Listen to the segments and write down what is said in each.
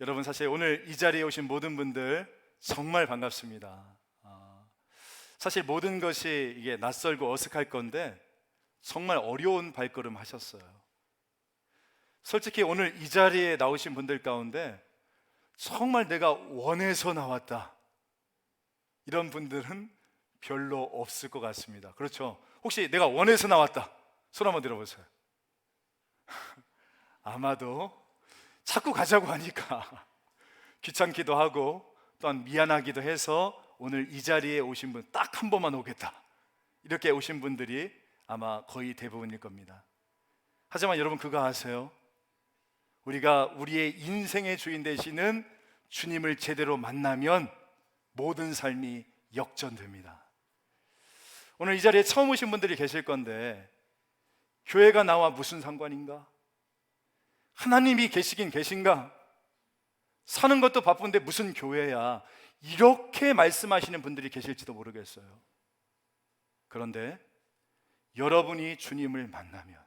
여러분, 사실 오늘 이 자리에 오신 모든 분들 정말 반갑습니다. 사실 모든 것이 이게 낯설고 어색할 건데 정말 어려운 발걸음 하셨어요. 솔직히 오늘 이 자리에 나오신 분들 가운데 정말 내가 원해서 나왔다, 이런 분들은 별로 없을 것 같습니다. 그렇죠? 혹시 내가 원해서 나왔다, 손 한번 들어보세요. 아마도 자꾸 가자고 하니까 귀찮기도 하고 또한 미안하기도 해서 오늘 이 자리에 오신 분 딱 한 번만 오겠다, 이렇게 오신 분들이 아마 거의 대부분일 겁니다. 하지만 여러분, 그거 아세요? 우리가 우리의 인생의 주인 되시는 주님을 제대로 만나면 모든 삶이 역전됩니다. 오늘 이 자리에 처음 오신 분들이 계실 건데, 교회가 나와 무슨 상관인가? 하나님이 계시긴 계신가? 사는 것도 바쁜데 무슨 교회야? 이렇게 말씀하시는 분들이 계실지도 모르겠어요. 그런데 여러분이 주님을 만나면,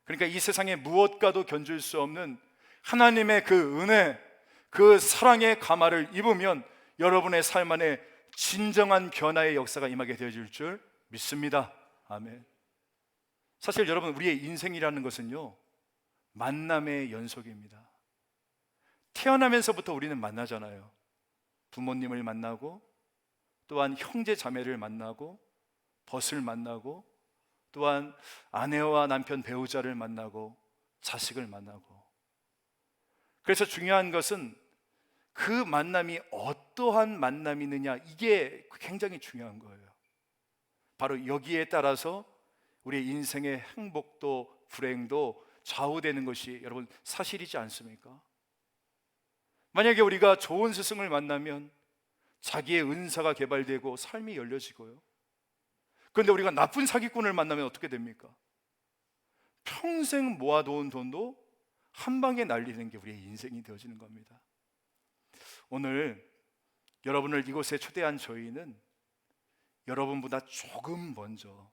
그러니까 이 세상에 무엇과도 견줄 수 없는 하나님의 그 은혜, 그 사랑의 가마를 입으면 여러분의 삶 안에 진정한 변화의 역사가 임하게 되어질 줄 믿습니다. 아멘. 사실 여러분, 우리의 인생이라는 것은요, 만남의 연속입니다. 태어나면서부터 우리는 만나잖아요. 부모님을 만나고, 또한 형제 자매를 만나고, 벗을 만나고, 또한 아내와 남편 배우자를 만나고, 자식을 만나고. 그래서 중요한 것은 그 만남이 어떠한 만남이느냐, 이게 굉장히 중요한 거예요. 바로 여기에 따라서 우리의 인생의 행복도 불행도 좌우되는 것이 여러분 사실이지 않습니까? 만약에 우리가 좋은 스승을 만나면 자기의 은사가 개발되고 삶이 열려지고요. 그런데 우리가 나쁜 사기꾼을 만나면 어떻게 됩니까? 평생 모아놓은 돈도 한 방에 날리는 게 우리의 인생이 되어지는 겁니다. 오늘 여러분을 이곳에 초대한 저희는 여러분보다 조금 먼저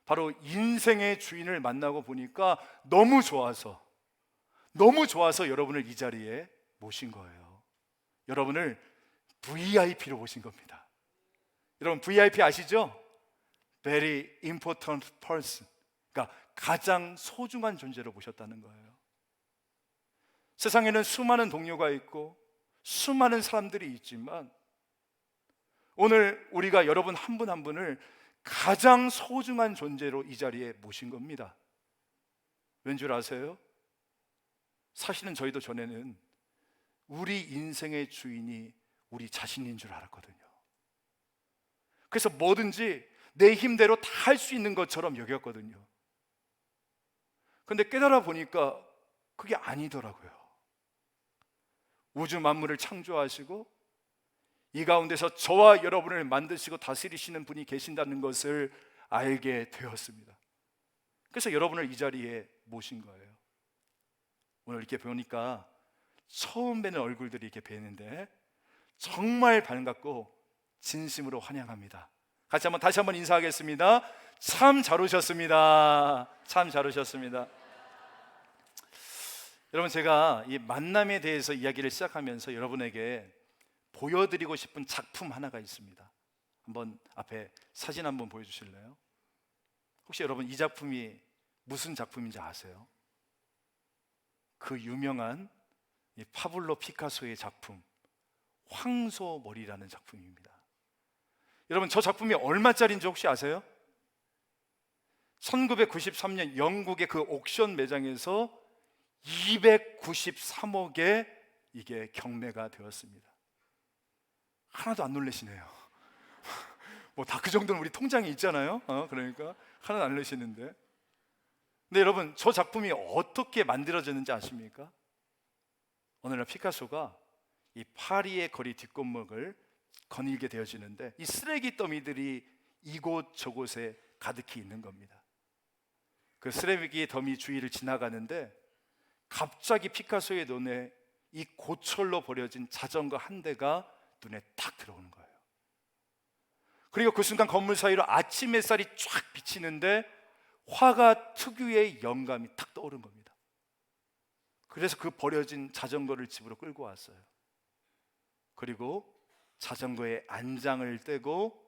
바로 인생의 주인을 만나고 보니까 너무 좋아서 여러분을 이 자리에 모신 거예요. 여러분을 VIP로 모신 겁니다. 여러분, VIP 아시죠? Very important person, 그러니까 가장 소중한 존재로 모셨다는 거예요. 세상에는 수많은 동료가 있고 수많은 사람들이 있지만 오늘 우리가 여러분 한 분 한 분을 가장 소중한 존재로 이 자리에 모신 겁니다. 왠 줄 아세요? 사실은 저희도 전에는 우리 인생의 주인이 우리 자신인 줄 알았거든요. 그래서 뭐든지 내 힘대로 다 할 수 있는 것처럼 여겼거든요. 그런데 깨달아 보니까 그게 아니더라고요. 우주 만물을 창조하시고 이 가운데서 저와 여러분을 만드시고 다스리시는 분이 계신다는 것을 알게 되었습니다. 그래서 여러분을 이 자리에 모신 거예요. 오늘 이렇게 보니까 처음 뵈는 얼굴들이 이렇게 뵈는데 정말 반갑고 진심으로 환영합니다. 다시 한번 인사하겠습니다. 참 잘 오셨습니다. 참 잘 오셨습니다. 여러분, 제가 이 만남에 대해서 이야기를 시작하면서 여러분에게 보여드리고 싶은 작품 하나가 있습니다. 한번 앞에 사진 한번 보여주실래요? 혹시 여러분 이 작품이 무슨 작품인지 아세요? 그 유명한 이 파블로 피카소의 작품 황소머리라는 작품입니다. 여러분, 저 작품이 얼마짜리인지 혹시 아세요? 1993년 영국의 그 옥션 매장에서 293억에 이게 경매가 되었습니다. 하나도 안 놀라시네요. 뭐 다 그 정도는 우리 통장에 있잖아요. 그러니까 하나도 안 놀라시는데. 근데 여러분, 저 작품이 어떻게 만들어졌는지 아십니까? 오늘날 피카소가 이 파리의 거리 뒷골목을 거닐게 되어지는데 이 쓰레기 더미들이 이곳저곳에 가득히 있는 겁니다. 그 쓰레기 더미 주위를 지나가는데 갑자기 피카소의 눈에 이 고철로 버려진 자전거 한 대가 눈에 딱 들어오는 거예요. 그리고 그 순간 건물 사이로 아침 햇살이 쫙 비치는데 화가 특유의 영감이 탁 떠오른 겁니다. 그래서 그 버려진 자전거를 집으로 끌고 왔어요. 그리고 자전거의 안장을 떼고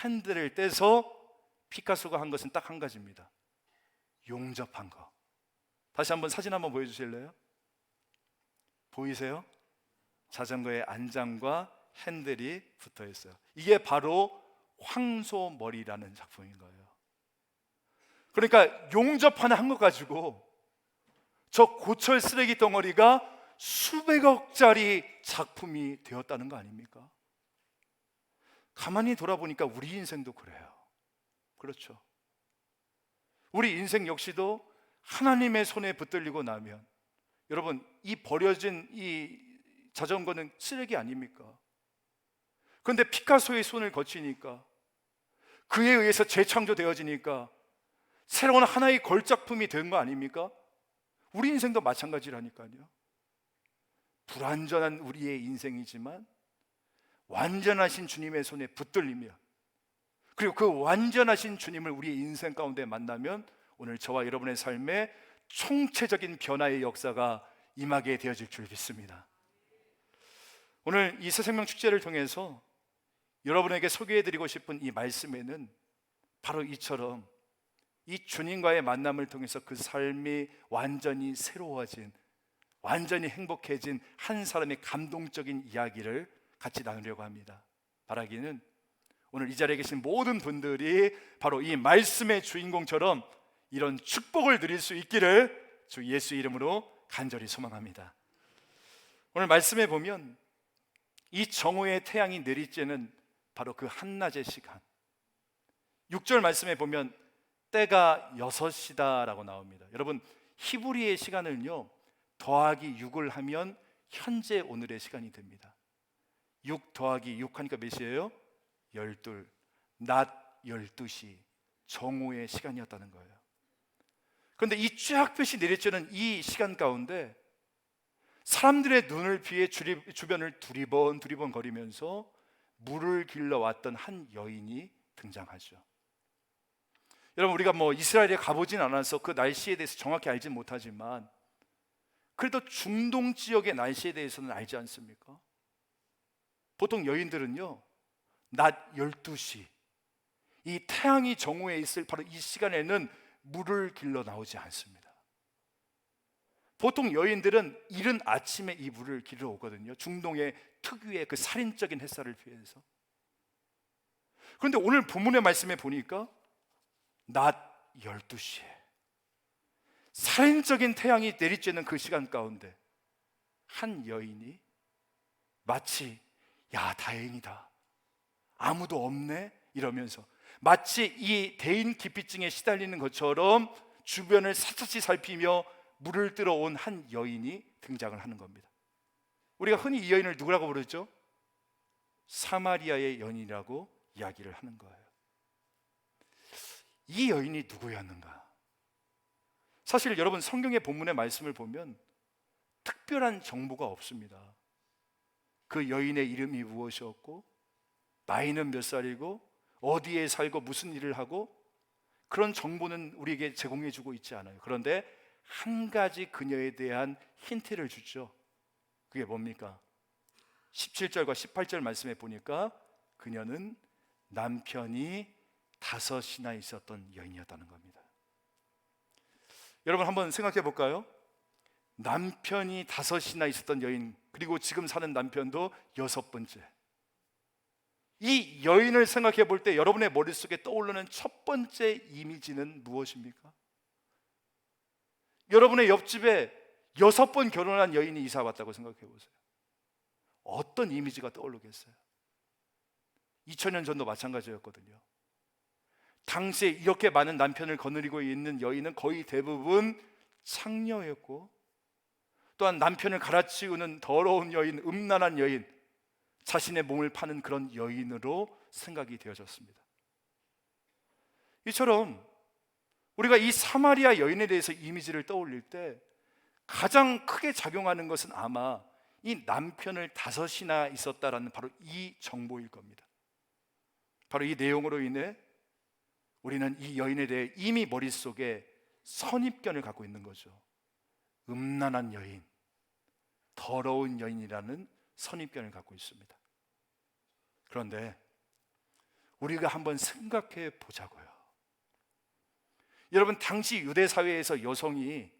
핸들을 떼서 피카소가 한 것은 딱 한 가지입니다. 용접한 거. 다시 한번 사진 한번 보여주실래요? 보이세요? 자전거의 안장과 핸들이 붙어 있어요. 이게 바로 황소머리라는 작품인 거예요. 그러니까 용접 하나 한 것 가지고 저 고철 쓰레기 덩어리가 수백억짜리 작품이 되었다는 거 아닙니까? 가만히 돌아보니까 우리 인생도 그래요. 그렇죠? 우리 인생 역시도 하나님의 손에 붙들리고 나면, 여러분, 이 버려진 이 자전거는 쓰레기 아닙니까? 그런데 피카소의 손을 거치니까, 그에 의해서 재창조되어지니까 새로운 하나의 걸작품이 된 거 아닙니까? 우리 인생도 마찬가지라니까요. 불완전한 우리의 인생이지만 완전하신 주님의 손에 붙들리며, 그리고 그 완전하신 주님을 우리의 인생 가운데 만나면 오늘 저와 여러분의 삶에 총체적인 변화의 역사가 임하게 되어질 줄 믿습니다. 오늘 이 새생명 축제를 통해서 여러분에게 소개해드리고 싶은 이 말씀에는 바로 이처럼 이 주님과의 만남을 통해서 그 삶이 완전히 새로워진, 완전히 행복해진 한 사람의 감동적인 이야기를 같이 나누려고 합니다. 바라기는 오늘 이 자리에 계신 모든 분들이 바로 이 말씀의 주인공처럼 이런 축복을 누릴 수 있기를 주 예수 이름으로 간절히 소망합니다. 오늘 말씀에 보면 이 정오의 태양이 내리쬐는 바로 그 한낮의 시간, 6절 말씀에 보면 때가 6시다 라고 나옵니다. 여러분, 히브리의 시간을요 더하기 6을 하면 현재 오늘의 시간이 됩니다. 6 더하기 6 하니까 몇이에요? 12, 낮 12시, 정오의 시간이었다는 거예요. 그런데 이 쫙볕이 내리쬐는 이 시간 가운데 사람들의 눈을 피해 주변을 두리번 거리면서 물을 길러왔던 한 여인이 등장하죠. 여러분, 우리가 이스라엘에 가보진 않아서 그 날씨에 대해서 정확히 알진 못하지만 그래도 중동 지역의 날씨에 대해서는 알지 않습니까? 보통 여인들은요 낮 12시, 이 태양이 정오에 있을 바로 이 시간에는 물을 길러 나오지 않습니다. 보통 여인들은 이른 아침에 이 물을 길러 오거든요. 중동의 특유의 그 살인적인 햇살을 피해서. 그런데 오늘 본문의 말씀에 보니까 낮 12시에 살인적인 태양이 내리쬐는 그 시간 가운데 한 여인이 마치 야 다행이다, 아무도 없네 이러면서 마치 이 대인 기피증에 시달리는 것처럼 주변을 샅샅이 살피며 물을 뜨러 온 한 여인이 등장을 하는 겁니다. 우리가 흔히 이 여인을 누구라고 부르죠? 사마리아의 여인이라고 이야기를 하는 거예요. 이 여인이 누구였는가? 사실 여러분, 성경의 본문의 말씀을 보면 특별한 정보가 없습니다. 그 여인의 이름이 무엇이었고, 나이는 몇 살이고, 어디에 살고 무슨 일을 하고, 그런 정보는 우리에게 제공해주고 있지 않아요. 그런데 한 가지 그녀에 대한 힌트를 주죠. 그게 뭡니까? 17절과 18절 말씀에 보니까 그녀는 남편이 5이나 있었던 여인이었다는 겁니다. 여러분, 한번 생각해 볼까요? 남편이 5이나 있었던 여인, 그리고 지금 사는 남편도 6번째. 이 여인을 생각해 볼 때 여러분의 머릿속에 떠오르는 첫 번째 이미지는 무엇입니까? 여러분의 옆집에 6번 결혼한 여인이 이사 왔다고 생각해 보세요. 어떤 이미지가 떠오르겠어요? 2000년 전도 마찬가지였거든요. 당시에 이렇게 많은 남편을 거느리고 있는 여인은 거의 대부분 창녀였고, 또한 남편을 갈아치우는 더러운 여인, 음란한 여인, 자신의 몸을 파는 그런 여인으로 생각이 되어졌습니다. 이처럼 우리가 이 사마리아 여인에 대해서 이미지를 떠올릴 때 가장 크게 작용하는 것은 아마 이 남편을 5이나 있었다라는 바로 이 정보일 겁니다. 바로 이 내용으로 인해 우리는 이 여인에 대해 이미 머릿속에 선입견을 갖고 있는 거죠. 음란한 여인, 더러운 여인이라는 선입견을 갖고 있습니다. 그런데 우리가 한번 생각해 보자고요. 여러분, 당시 유대 사회에서 여성이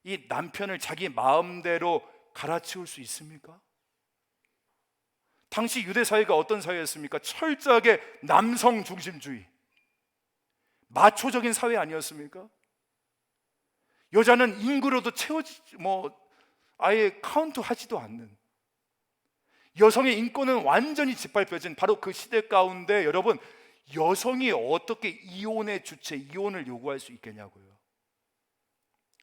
이 남편을 자기 마음대로 갈아치울 수 있습니까? 당시 유대 사회가 어떤 사회였습니까? 철저하게 남성 중심주의, 마초적인 사회 아니었습니까? 여자는 인구로도 아예 카운트하지도 않는, 여성의 인권은 완전히 짓밟혀진 바로 그 시대 가운데 여러분, 여성이 어떻게 이혼의 주체, 이혼을 요구할 수 있겠냐고요.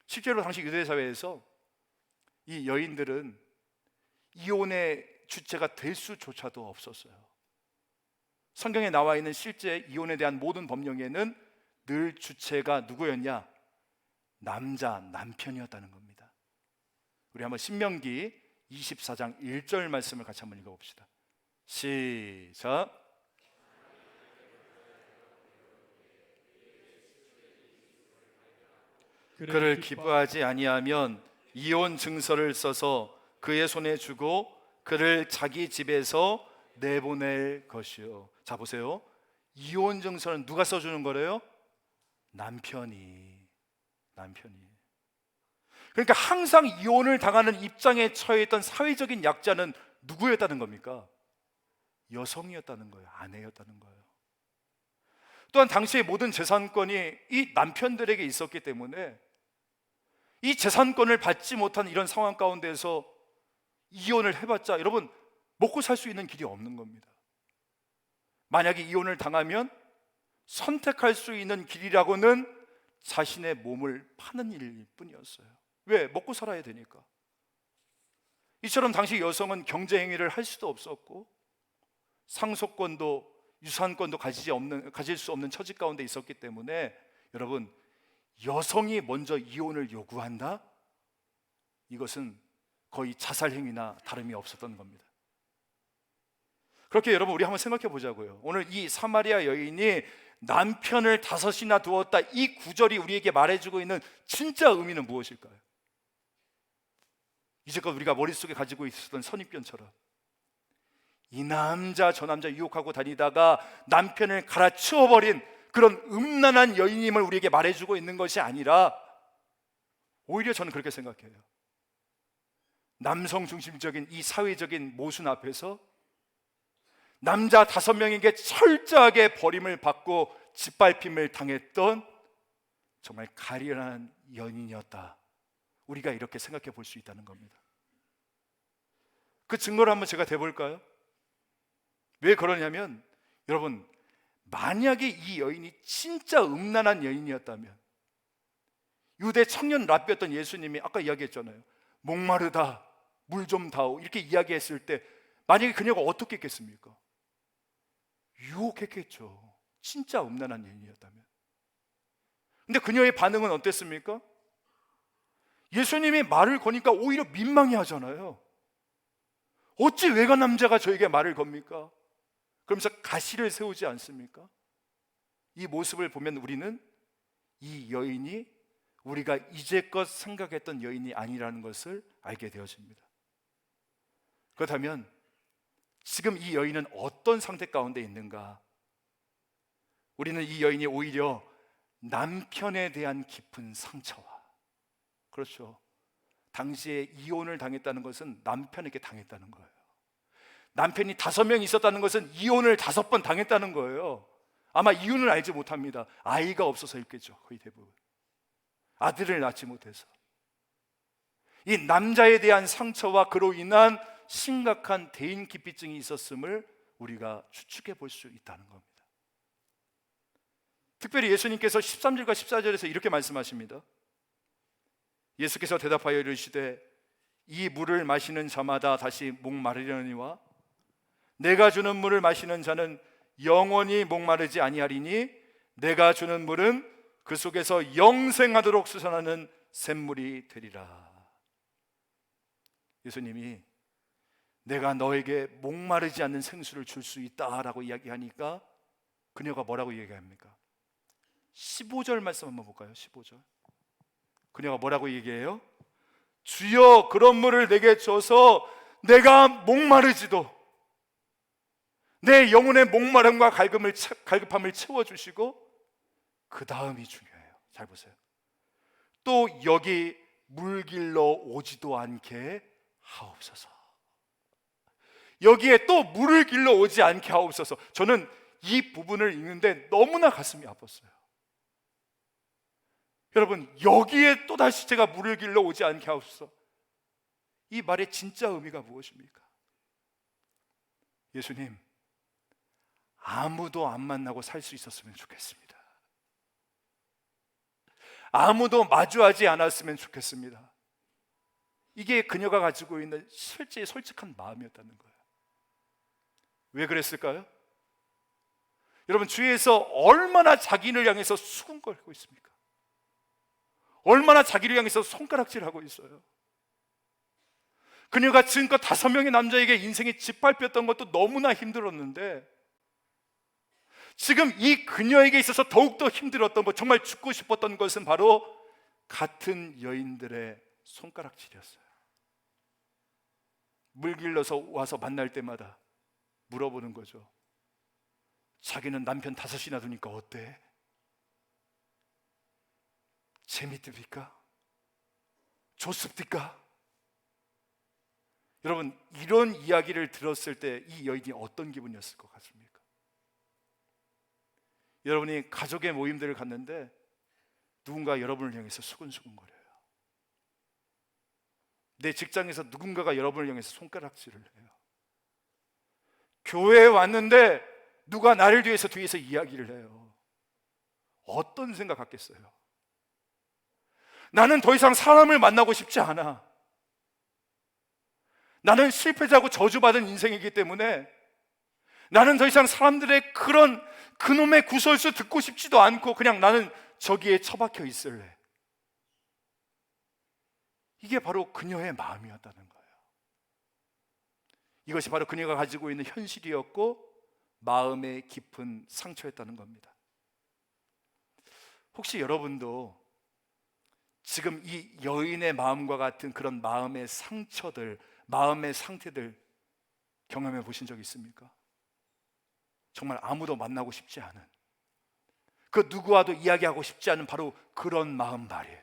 실제로 당시 유대 사회에서 이 여인들은 이혼의 주체가 될 수조차도 없었어요. 성경에 나와 있는 실제 이혼에 대한 모든 법령에는 늘 주체가 누구였냐? 남편이었다는 겁니다. 우리 한번 신명기 24장 1절 말씀을 같이 한번 읽어봅시다. 시작. 그를 기뻐하지 아니하면 이혼 증서를 써서 그의 손에 주고 그를 자기 집에서 내보낼 것이요. 자, 보세요. 이혼 증서는 누가 써주는 거래요? 남편이. 그러니까 항상 이혼을 당하는 입장에 처해 있던 사회적인 약자는 누구였다는 겁니까? 여성이었다는 거예요. 아내였다는 거예요. 또한 당시의 모든 재산권이 이 남편들에게 있었기 때문에 이 재산권을 받지 못한 이런 상황 가운데서 이혼을 해봤자 여러분, 먹고 살 수 있는 길이 없는 겁니다. 만약에 이혼을 당하면 선택할 수 있는 길이라고는 자신의 몸을 파는 일일 뿐이었어요. 왜? 먹고 살아야 되니까. 이처럼 당시 여성은 경제 행위를 할 수도 없었고 상속권도 유산권도 가질 수 없는 처지 가운데 있었기 때문에 여러분, 여성이 먼저 이혼을 요구한다? 이것은 거의 자살 행위나 다름이 없었던 겁니다. 그렇게 여러분, 우리 한번 생각해 보자고요. 오늘 이 사마리아 여인이 남편을 5이나 두었다, 이 구절이 우리에게 말해주고 있는 진짜 의미는 무엇일까요? 이제껏 우리가 머릿속에 가지고 있었던 선입견처럼 이 남자 저 남자 유혹하고 다니다가 남편을 갈아치워버린 그런 음란한 여인임을 우리에게 말해주고 있는 것이 아니라, 오히려 저는 그렇게 생각해요. 남성 중심적인 이 사회적인 모순 앞에서 남자 5명에게 철저하게 버림을 받고 짓밟힘을 당했던 정말 가련한 연인이었다, 우리가 이렇게 생각해 볼 수 있다는 겁니다. 그 증거를 한번 제가 대볼까요? 왜 그러냐면 여러분, 만약에 이 여인이 진짜 음란한 여인이었다면, 유대 청년 랍비였던 예수님이 아까 이야기했잖아요. 목마르다, 물 좀 다오, 이렇게 이야기했을 때 만약에 그녀가 어떻게 했겠습니까? 유혹했겠죠. 진짜 음란한 여인이었다면. 근데 그녀의 반응은 어땠습니까? 예수님이 말을 거니까 오히려 민망해 하잖아요. 어찌 외간 남자가 저에게 말을 겁니까? 그러면서 가시를 세우지 않습니까? 이 모습을 보면 우리는 이 여인이 우리가 이제껏 생각했던 여인이 아니라는 것을 알게 되어집니다. 그렇다면 지금 이 여인은 어떤 상태 가운데 있는가? 우리는 이 여인이 오히려 남편에 대한 깊은 상처와, 그렇죠, 당시에 이혼을 당했다는 것은 남편에게 당했다는 거예요. 남편이 5명 있었다는 것은 이혼을 5번 당했다는 거예요. 아마 이유는 알지 못합니다. 아이가 없어서였겠죠. 거의 대부분 아들을 낳지 못해서. 이 남자에 대한 상처와 그로 인한 심각한 대인기피증이 있었음을 우리가 추측해 볼 수 있다는 겁니다. 특별히 예수님께서 13절과 14절에서 이렇게 말씀하십니다. 예수께서 대답하여 이르시되 이 물을 마시는 자마다 다시 목마르려니와 내가 주는 물을 마시는 자는 영원히 목마르지 아니하리니 내가 주는 물은 그 속에서 영생하도록 솟아나는 샘물이 되리라. 예수님이 내가 너에게 목마르지 않는 생수를 줄 수 있다라고 이야기하니까 그녀가 뭐라고 얘기합니까? 15절 말씀 한번 볼까요? 15절. 그녀가 뭐라고 얘기해요? 주여 그런 물을 내게 줘서 내가 목마르지도 내 영혼의 목마름과 갈급함을 채워주시고 그 다음이 중요해요. 잘 보세요. 또 여기 물길러 오지도 않게 하옵소서. 여기에 또 물을 길러 오지 않게 하옵소서. 저는 이 부분을 읽는데 너무나 가슴이 아팠어요. 여러분, 여기에 또다시 제가 물을 길러 오지 않게 하옵소서. 이 말의 진짜 의미가 무엇입니까? 예수님, 아무도 안 만나고 살 수 있었으면 좋겠습니다. 아무도 마주하지 않았으면 좋겠습니다. 이게 그녀가 가지고 있는 실제 솔직한 마음이었다는 거예요. 왜 그랬을까요? 여러분, 주위에서 얼마나 자기를 향해서 수군거리고 있습니까? 얼마나 자기를 향해서 손가락질하고 있어요. 그녀가 지금껏 5명의 남자에게 인생에 짓밟혔던 것도 너무나 힘들었는데 지금 이 그녀에게 있어서 더욱더 힘들었던 것, 정말 죽고 싶었던 것은 바로 같은 여인들의 손가락질이었어요. 물 길러서 와서 만날 때마다 물어보는 거죠. 자기는 남편 5이나 두니까 어때? 재밌습니까? 좋습니까? 여러분, 이런 이야기를 들었을 때 이 여인이 어떤 기분이었을 것 같습니까? 여러분이 가족의 모임들을 갔는데 누군가 여러분을 향해서 수근수근거려요. 내 직장에서 누군가가 여러분을 향해서 손가락질을 해요. 교회에 왔는데 누가 나를 위해서 뒤에서 이야기를 해요. 어떤 생각 갖겠어요? 나는 더 이상 사람을 만나고 싶지 않아. 나는 실패자고 저주받은 인생이기 때문에 나는 더 이상 사람들의 그놈의 구설수 듣고 싶지도 않고 그냥 나는 저기에 처박혀 있을래. 이게 바로 그녀의 마음이었다는 거예요. 이것이 바로 그녀가 가지고 있는 현실이었고 마음의 깊은 상처였다는 겁니다. 혹시 여러분도 지금 이 여인의 마음과 같은 그런 마음의 상처들, 마음의 상태들 경험해 보신 적 있습니까? 정말 아무도 만나고 싶지 않은, 그 누구와도 이야기하고 싶지 않은 바로 그런 마음 말이에요.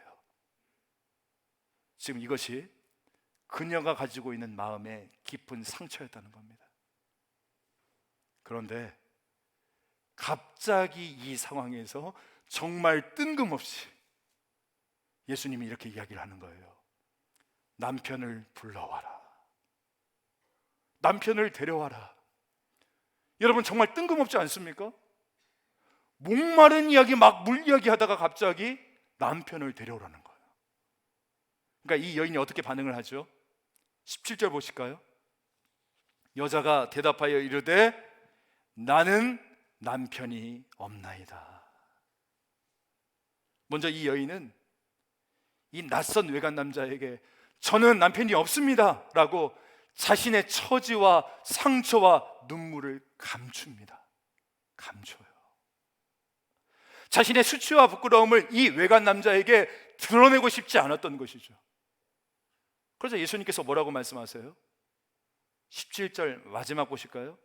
지금 이것이 그녀가 가지고 있는 마음의 깊은 상처였다는 겁니다. 그런데 갑자기 이 상황에서 정말 뜬금없이 예수님이 이렇게 이야기를 하는 거예요. 남편을 불러와라. 남편을 데려와라. 여러분, 정말 뜬금없지 않습니까? 목마른 이야기 막 물 이야기 하다가 갑자기 남편을 데려오라는 거예요. 그러니까 이 여인이 어떻게 반응을 하죠? 17절 보실까요? 여자가 대답하여 이르되 나는 남편이 없나이다. 먼저 이 여인은 이 낯선 외간 남자에게 저는 남편이 없습니다 라고 자신의 처지와 상처와 눈물을 감춥니다. 감춰요. 자신의 수치와 부끄러움을 이 외간 남자에게 드러내고 싶지 않았던 것이죠. 그래서 예수님께서 뭐라고 말씀하세요? 17절 마지막 보실까요?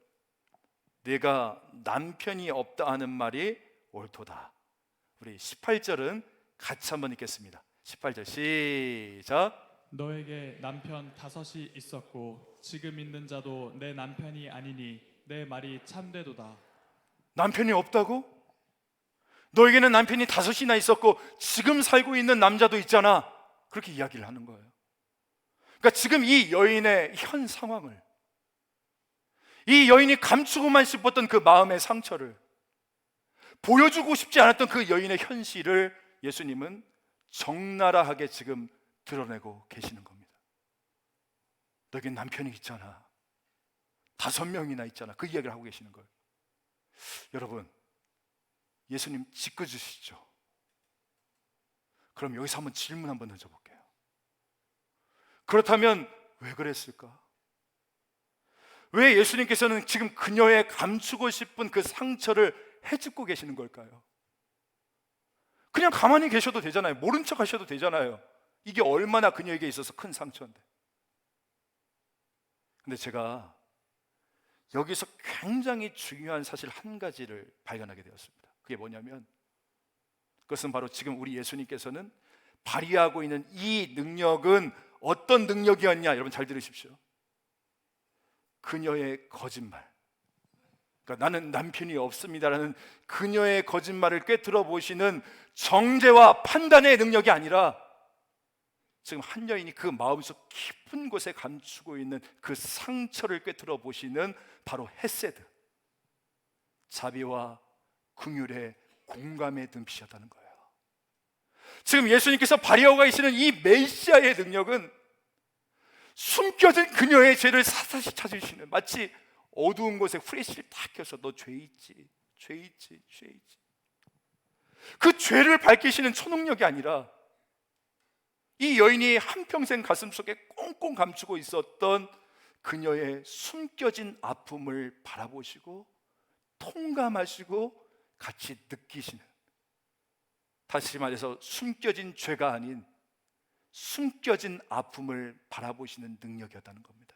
내가 남편이 없다 하는 말이 옳도다. 우리 18절은 같이 한번 읽겠습니다. 18절 시작. 너에게 남편 5이 있었고 지금 있는 자도 내 남편이 아니니 내 말이 참되도다. 남편이 없다고? 너에게는 남편이 5이나 있었고 지금 살고 있는 남자도 있잖아. 그렇게 이야기를 하는 거예요. 그러니까 지금 이 여인의 현 상황을, 이 여인이 감추고만 싶었던 그 마음의 상처를, 보여주고 싶지 않았던 그 여인의 현실을 예수님은 적나라하게 지금 드러내고 계시는 겁니다. 너에겐 남편이 있잖아. 5명이나 있잖아. 그 이야기를 하고 계시는 거예요. 여러분, 예수님 짓궂으시죠? 그럼 여기서 한번 질문 한번 던져볼게요. 그렇다면 왜 그랬을까? 왜 예수님께서는 지금 그녀의 감추고 싶은 그 상처를 헤집고 계시는 걸까요? 그냥 가만히 계셔도 되잖아요. 모른 척 하셔도 되잖아요. 이게 얼마나 그녀에게 있어서 큰 상처인데. 근데 제가 여기서 굉장히 중요한 사실 한 가지를 발견하게 되었습니다. 그게 뭐냐면, 그것은 바로 지금 우리 예수님께서는 발휘하고 있는 이 능력은 어떤 능력이었냐? 여러분 잘 들으십시오. 그녀의 거짓말, 그러니까 나는 남편이 없습니다라는 그녀의 거짓말을 꿰뚫어 보시는 정죄와 판단의 능력이 아니라, 지금 한 여인이 그 마음속 깊은 곳에 감추고 있는 그 상처를 꿰뚫어 보시는 바로 헤세드, 자비와 긍휼의 공감의 눈빛이었다는 거예요. 지금 예수님께서 발휘하고 계시는 이 메시아의 능력은 숨겨진 그녀의 죄를 사사시 찾으시는, 마치 어두운 곳에 후레쉬를 딱 켜서 너 죄 있지, 죄 있지, 죄 있지, 그 죄를 밝히시는 초능력이 아니라, 이 여인이 한평생 가슴속에 꽁꽁 감추고 있었던 그녀의 숨겨진 아픔을 바라보시고 통감하시고 같이 느끼시는, 다시 말해서 숨겨진 죄가 아닌 숨겨진 아픔을 바라보시는 능력이었다는 겁니다.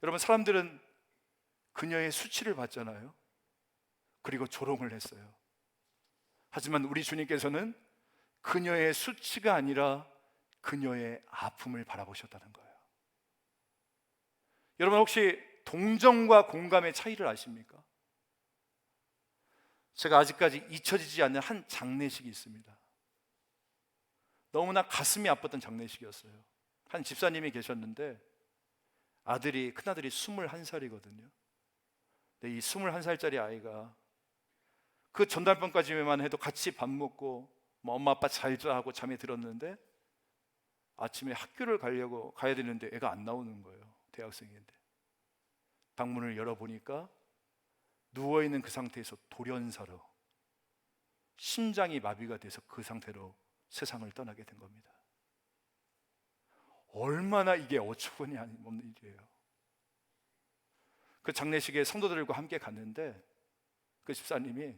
여러분, 사람들은 그녀의 수치를 봤잖아요. 그리고 조롱을 했어요. 하지만 우리 주님께서는 그녀의 수치가 아니라 그녀의 아픔을 바라보셨다는 거예요. 여러분, 혹시 동정과 공감의 차이를 아십니까? 제가 아직까지 잊혀지지 않는 한 장례식이 있습니다. 너무나 가슴이 아팠던 장례식이었어요. 한 집사님이 계셨는데 큰아들이 21살이거든요. 근데 이 21살짜리 아이가 그 전날밤까지만 해도 같이 밥 먹고 엄마 아빠 잘 자 하고 잠에 들었는데, 아침에 학교를 가야 되는데 애가 안 나오는 거예요. 대학생인데. 방문을 열어보니까 누워있는 그 상태에서 돌연사로 심장이 마비가 돼서 그 상태로 세상을 떠나게 된 겁니다. 얼마나 이게 어처구니 없는 일이에요. 그 장례식에 성도들과 함께 갔는데 그 집사님이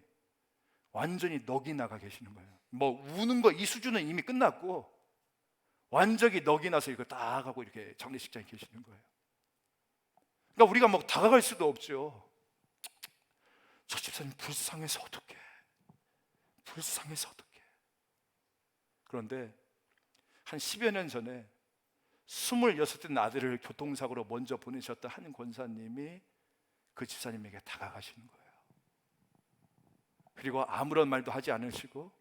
완전히 넋이 나가 계시는 거예요. 뭐 우는 거 이 수준은 이미 끝났고 완전히 넋이 나서 이거 딱 하고 이렇게 장례식장에 계시는 거예요. 그러니까 우리가 뭐 다가갈 수도 없죠. 저 집사님 불쌍해서 어떡해, 불쌍해서 어떡해. 그런데 한 10여 년 전에 26된 아들을 교통사고로 먼저 보내셨던 한 권사님이 그 집사님에게 다가가시는 거예요. 그리고 아무런 말도 하지 않으시고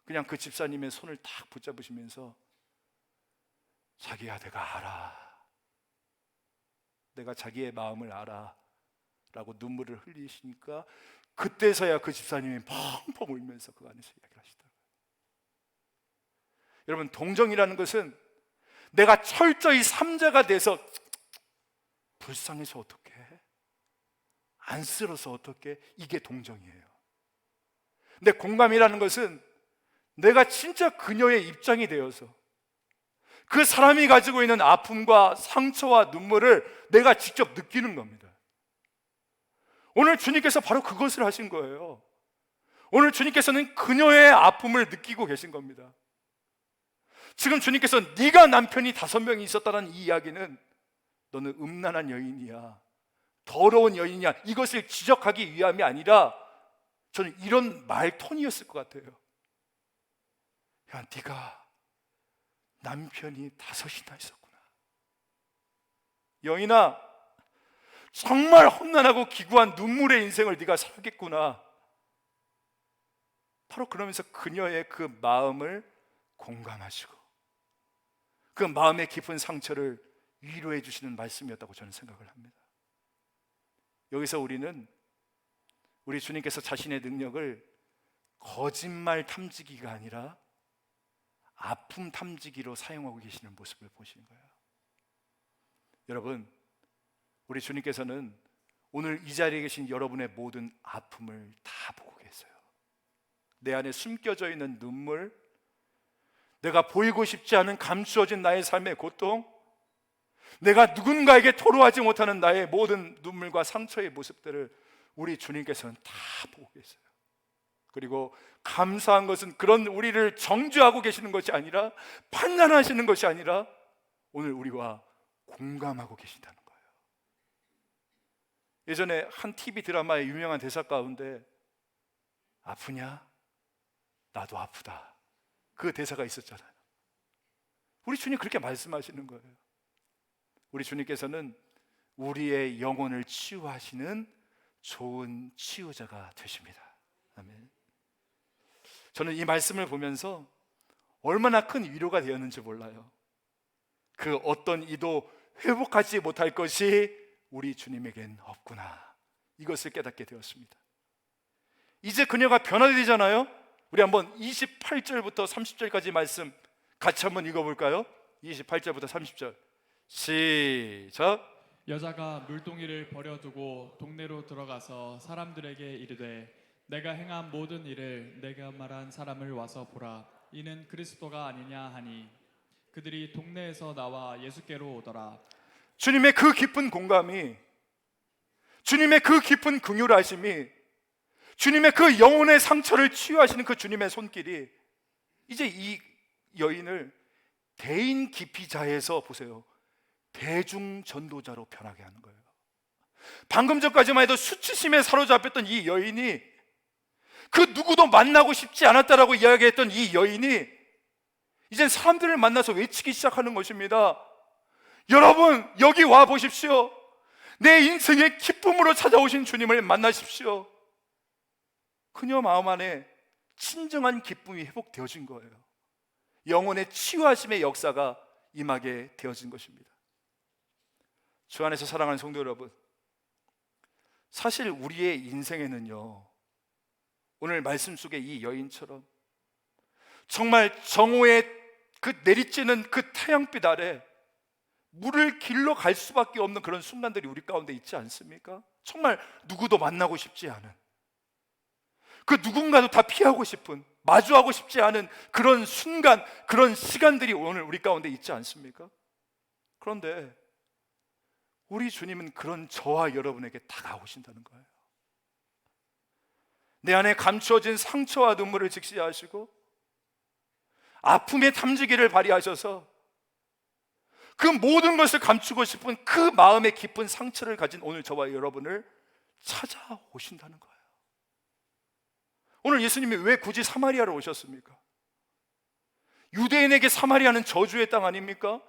그냥 그 집사님의 손을 탁 붙잡으시면서, 자기야, 내가 알아, 내가 자기의 마음을 알아 라고 눈물을 흘리시니까, 그때서야 그 집사님이 펑펑 울면서 그 안에서 이야기를 하시더라고요. 여러분, 동정이라는 것은 내가 철저히 삼자가 돼서 불쌍해서 어떡해, 안쓰러워서 어떡해, 이게 동정이에요. 근데 공감이라는 것은 내가 진짜 그녀의 입장이 되어서 그 사람이 가지고 있는 아픔과 상처와 눈물을 내가 직접 느끼는 겁니다. 오늘 주님께서 바로 그것을 하신 거예요. 오늘 주님께서는 그녀의 아픔을 느끼고 계신 겁니다. 지금 주님께서 네가 남편이 5명이 있었다는 이 이야기는 너는 음란한 여인이야, 더러운 여인이야, 이것을 지적하기 위함이 아니라 저는 이런 말 톤이었을 것 같아요. 야, 네가 남편이 5이나 있었구나. 여인아, 정말 험난하고 기구한 눈물의 인생을 네가 살겠구나. 바로 그러면서 그녀의 그 마음을 공감하시고 그 마음의 깊은 상처를 위로해 주시는 말씀이었다고 저는 생각을 합니다. 여기서 우리는 우리 주님께서 자신의 능력을 거짓말 탐지기가 아니라 아픔 탐지기로 사용하고 계시는 모습을 보시는 거예요. 여러분, 우리 주님께서는 오늘 이 자리에 계신 여러분의 모든 아픔을 다 보고 계세요. 내 안에 숨겨져 있는 눈물, 내가 보이고 싶지 않은 감추어진 나의 삶의 고통, 내가 누군가에게 토로하지 못하는 나의 모든 눈물과 상처의 모습들을 우리 주님께서는 다 보고 계세요. 그리고 감사한 것은 그런 우리를 정죄하고 계시는 것이 아니라, 판단하시는 것이 아니라 오늘 우리와 공감하고 계신다는 거예요. 예전에 한 TV 드라마의 유명한 대사 가운데 아프냐? 나도 아프다, 그 대사가 있었잖아요. 우리 주님 그렇게 말씀하시는 거예요. 우리 주님께서는 우리의 영혼을 치유하시는 좋은 치유자가 되십니다. 아멘. 저는 이 말씀을 보면서 얼마나 큰 위로가 되었는지 몰라요. 그 어떤 이도 회복하지 못할 것이 우리 주님에겐 없구나, 이것을 깨닫게 되었습니다. 이제 그녀가 변화되잖아요. 우리 한번 28절부터 30절까지 말씀 같이 한번 읽어볼까요? 28절부터 30절 시작. 여자가 물동이를 버려두고 동네로 들어가서 사람들에게 이르되 내가 행한 모든 일을 내가 말한 사람을 와서 보라, 이는 그리스도가 아니냐 하니 그들이 동네에서 나와 예수께로 오더라. 주님의 그 깊은 공감이, 주님의 그 깊은 긍휼하심이, 주님의 그 영혼의 상처를 치유하시는 그 주님의 손길이 이제 이 여인을 대인 기피자에서 보세요, 대중 전도자로 변하게 하는 거예요. 방금 전까지만 해도 수치심에 사로잡혔던 이 여인이, 그 누구도 만나고 싶지 않았다라고 이야기했던 이 여인이 이젠 사람들을 만나서 외치기 시작하는 것입니다. 여러분, 여기 와 보십시오. 내 인생의 기쁨으로 찾아오신 주님을 만나십시오. 그녀 마음 안에 진정한 기쁨이 회복되어진 거예요. 영혼의 치유하심의 역사가 임하게 되어진 것입니다. 주 안에서 사랑하는 성도 여러분, 사실 우리의 인생에는요, 오늘 말씀 속에 이 여인처럼 정말 정오에 그 내리쬐는 그 태양빛 아래 물을 길러 갈 수밖에 없는 그런 순간들이 우리 가운데 있지 않습니까? 정말 누구도 만나고 싶지 않은, 그 누군가도 다 피하고 싶은, 마주하고 싶지 않은 그런 순간, 그런 시간들이 오늘 우리 가운데 있지 않습니까? 그런데 우리 주님은 그런 저와 여러분에게 다가오신다는 거예요. 내 안에 감추어진 상처와 눈물을 직시하시고 아픔의 탐지기를 발휘하셔서 그 모든 것을 감추고 싶은 그 마음의 깊은 상처를 가진 오늘 저와 여러분을 찾아오신다는 거예요. 오늘 예수님이 왜 굳이 사마리아로 오셨습니까? 유대인에게 사마리아는 저주의 땅 아닙니까?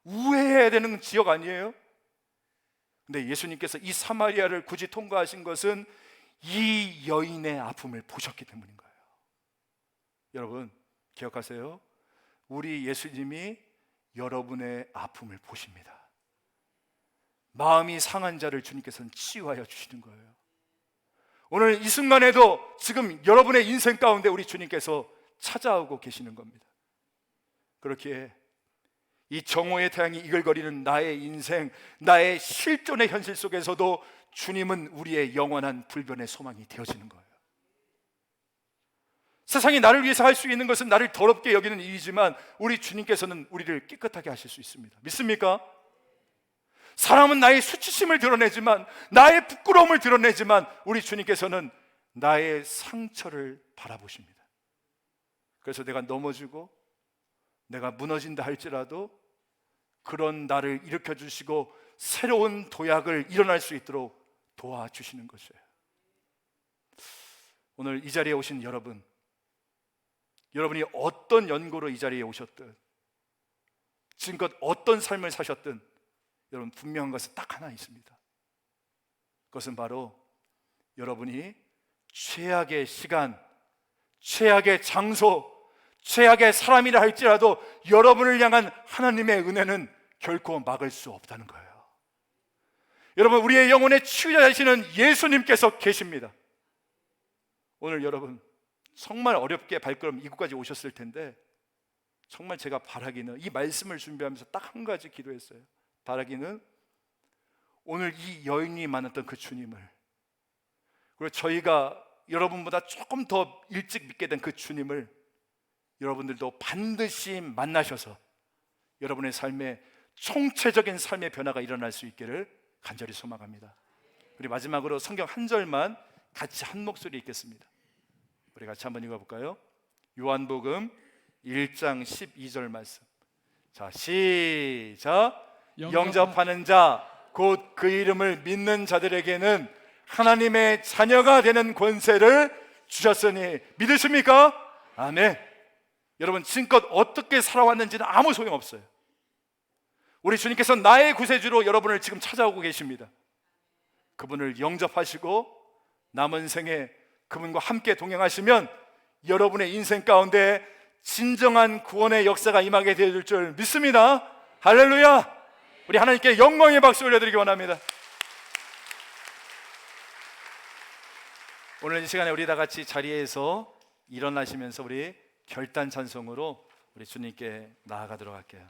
우회해야 되는 지역 아니에요? 근데 예수님께서 이 사마리아를 굳이 통과하신 것은 이 여인의 아픔을 보셨기 때문인 거예요. 여러분 기억하세요. 우리 예수님이 여러분의 아픔을 보십니다. 마음이 상한 자를 주님께서는 치유하여 주시는 거예요. 오늘 이 순간에도 지금 여러분의 인생 가운데 우리 주님께서 찾아오고 계시는 겁니다. 그렇기에 이 정오의 태양이 이글거리는 나의 인생, 나의 실존의 현실 속에서도 주님은 우리의 영원한 불변의 소망이 되어지는 거예요. 세상이 나를 위해서 할 수 있는 것은 나를 더럽게 여기는 일이지만 우리 주님께서는 우리를 깨끗하게 하실 수 있습니다. 믿습니까? 사람은 나의 수치심을 드러내지만, 나의 부끄러움을 드러내지만 우리 주님께서는 나의 상처를 바라보십니다. 그래서 내가 넘어지고 내가 무너진다 할지라도 그런 나를 일으켜 주시고 새로운 도약을 일어날 수 있도록 도와주시는 것이에요. 오늘 이 자리에 오신 여러분, 여러분이 어떤 연고로 이 자리에 오셨든 지금껏 어떤 삶을 사셨든 여러분 분명한 것은 딱 하나 있습니다. 그것은 바로 여러분이 최악의 시간, 최악의 장소, 최악의 사람이라 할지라도 여러분을 향한 하나님의 은혜는 결코 막을 수 없다는 거예요. 여러분, 우리의 영혼의 치유자이시는 예수님께서 계십니다. 오늘 여러분 정말 어렵게 발걸음 이곳까지 오셨을 텐데 정말 제가 바라기는, 이 말씀을 준비하면서 딱 한 가지 기도했어요. 바라기는 오늘 이 여인이 만났던 그 주님을, 그리고 저희가 여러분보다 조금 더 일찍 믿게 된 그 주님을 여러분들도 반드시 만나셔서 여러분의 삶에 총체적인 삶의 변화가 일어날 수 있기를 간절히 소망합니다. 우리 마지막으로 성경 한 절만 같이 한 목소리 읽겠습니다. 우리 같이 한번 읽어볼까요? 요한복음 1장 12절 말씀. 자, 시작. 영접하는 자, 곧 그 이름을 믿는 자들에게는 하나님의 자녀가 되는 권세를 주셨으니 믿으십니까? 아멘. 여러분, 지금껏 어떻게 살아왔는지는 아무 소용없어요. 우리 주님께서 나의 구세주로 여러분을 지금 찾아오고 계십니다. 그분을 영접하시고 남은 생에 그분과 함께 동행하시면 여러분의 인생 가운데 진정한 구원의 역사가 임하게 될 줄 믿습니다. 할렐루야. 우리 하나님께 영광의 박수 올려드리기 원합니다. 오늘 이 시간에 우리 다 같이 자리에서 일어나시면서 우리 결단 찬송으로 우리 주님께 나아가도록 할게요.